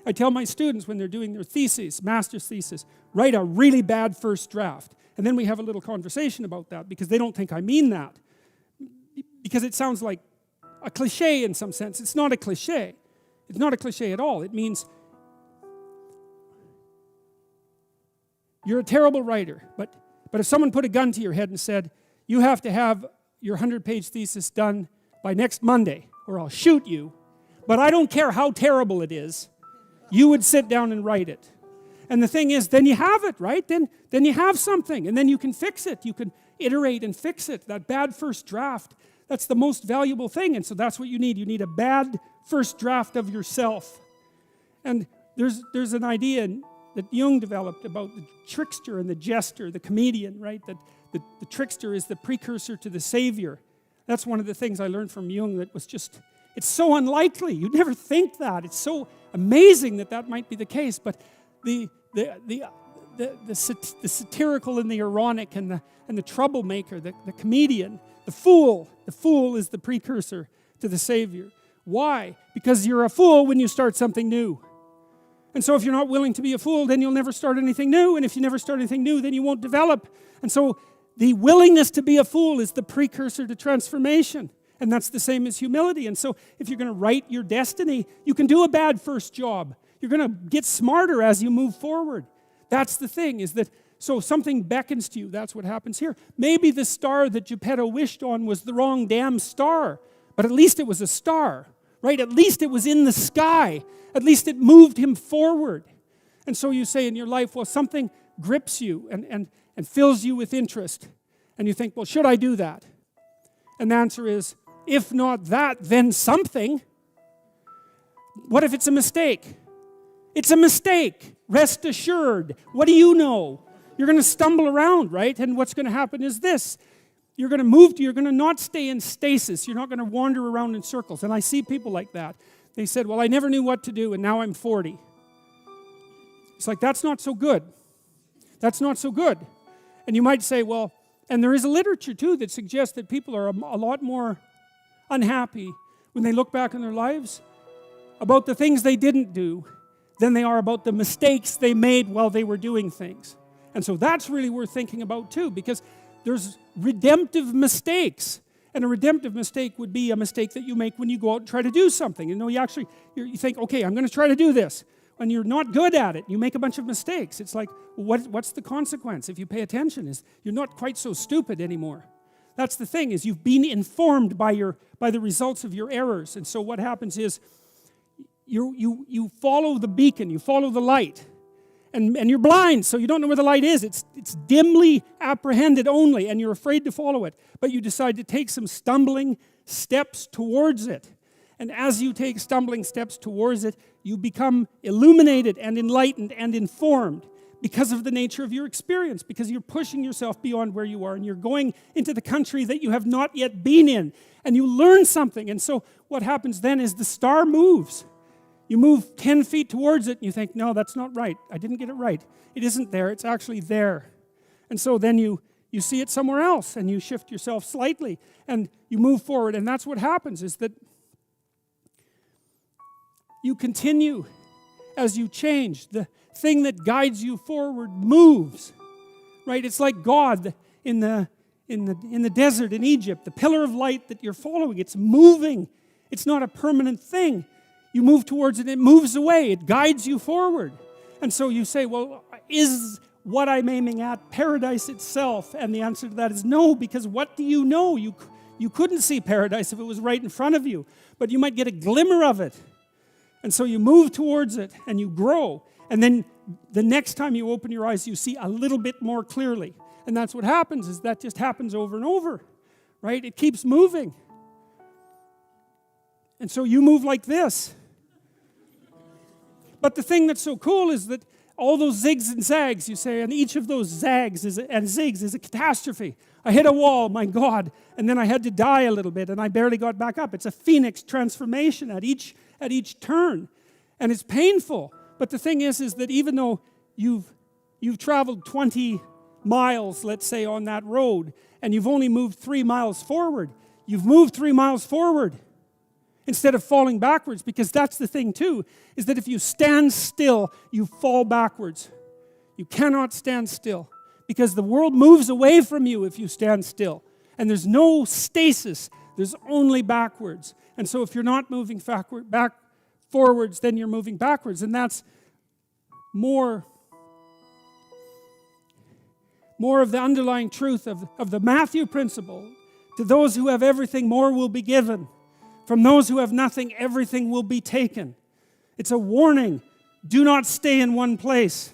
I tell my students when they're doing their theses, master's thesis, write a really bad first draft. And then we have a little conversation about that because they don't think I mean that. Because it sounds like a cliche in some sense. It's not a cliche. It's not a cliche at all. It means you're a terrible writer, but if someone put a gun to your head and said, you have to have your 100-page thesis done by next Monday, or I'll shoot you, but I don't care how terrible it is, you would sit down and write it. And the thing is, then you have it, right? Then you have something, and then you can fix it. You can iterate and fix it. That bad first draft, that's the most valuable thing, and so that's what you need. You need a bad first draft of yourself. And there's an idea that Jung developed about the trickster and the jester, the comedian, right? That the trickster is the precursor to the savior. That's one of the things I learned from Jung that was just, it's so unlikely. You'd never think that. It's so amazing that might be the case. But the satirical and the ironic and the troublemaker, the comedian, the fool is the precursor to the savior. Why? Because you're a fool when you start something new. And so if you're not willing to be a fool, then you'll never start anything new. And if you never start anything new, then you won't develop. And so the willingness to be a fool is the precursor to transformation. And that's the same as humility. And so if you're going to write your destiny, you can do a bad first job. You're going to get smarter as you move forward. That's the thing, is that, so something beckons to you. That's what happens here. Maybe the star that Geppetto wished on was the wrong damn star. But at least it was a star, right? At least it was in the sky. At least it moved him forward. And so you say in your life, well, something grips you and fills you with interest. And you think, well, should I do that? And the answer is, if not that, then something. What if it's a mistake? It's a mistake. Rest assured. What do you know? You're going to stumble around, right? And what's going to happen is this. You're going to not stay in stasis. You're not going to wander around in circles. And I see people like that. They said, well, I never knew what to do, and now I'm 40. It's like, that's not so good. That's not so good. And you might say, well, and there is a literature, too, that suggests that people are a lot more unhappy when they look back on their lives about the things they didn't do than they are about the mistakes they made while they were doing things. And so that's really worth thinking about, too, because there's redemptive mistakes. And a redemptive mistake would be a mistake that you make when you go out and try to do something. You know, you think, okay, I'm going to try to do this. When you're not good at it, you make a bunch of mistakes. It's like, well, what's the consequence? If you pay attention, is you're not quite so stupid anymore. That's the thing, is you've been informed by the results of your errors. And so what happens is you follow the beacon, you follow the light. And you're blind, so you don't know where the light is. It's dimly apprehended only, and you're afraid to follow it. But you decide to take some stumbling steps towards it. And as you take stumbling steps towards it, you become illuminated and enlightened and informed because of the nature of your experience, because you're pushing yourself beyond where you are, and you're going into the country that you have not yet been in, and you learn something. And so what happens then is the star moves. You move 10 feet towards it and you think, no, that's not right. I didn't get it right. It isn't there. It's actually there. And so then you see it somewhere else and you shift yourself slightly and you move forward. And that's what happens, is that you continue as you change. The thing that guides you forward moves, right? It's like God in the desert in Egypt, the pillar of light that you're following. It's moving. It's not a permanent thing. You move towards it, it moves away, it guides you forward. And so you say, well, is what I'm aiming at paradise itself? And the answer to that is no, because what do you know? You couldn't see paradise if it was right in front of you, but you might get a glimmer of it. And so you move towards it and you grow. And then the next time you open your eyes, you see a little bit more clearly. And that's what happens, is that just happens over and over, right? It keeps moving. And so you move like this. But the thing that's so cool is that all those zigs and zags, you say, and each of those zags and zigs is a catastrophe. I hit a wall, my God, and then I had to die a little bit, and I barely got back up. It's a phoenix transformation at each turn, and it's painful. But the thing is that even though you've traveled 20 miles, let's say, on that road, and you've only moved 3 miles forward, you've moved 3 miles forward. instead of falling backwards. Because that's the thing too, is that if you stand still, you fall backwards. You cannot stand still, because the world moves away from you if you stand still. And there's no stasis, there's only backwards. And so if you're not moving forwards, then you're moving backwards. And that's more of the underlying truth of the Matthew principle. To those who have everything, more will be given. From those who have nothing, everything will be taken. It's a warning. Do not stay in one place.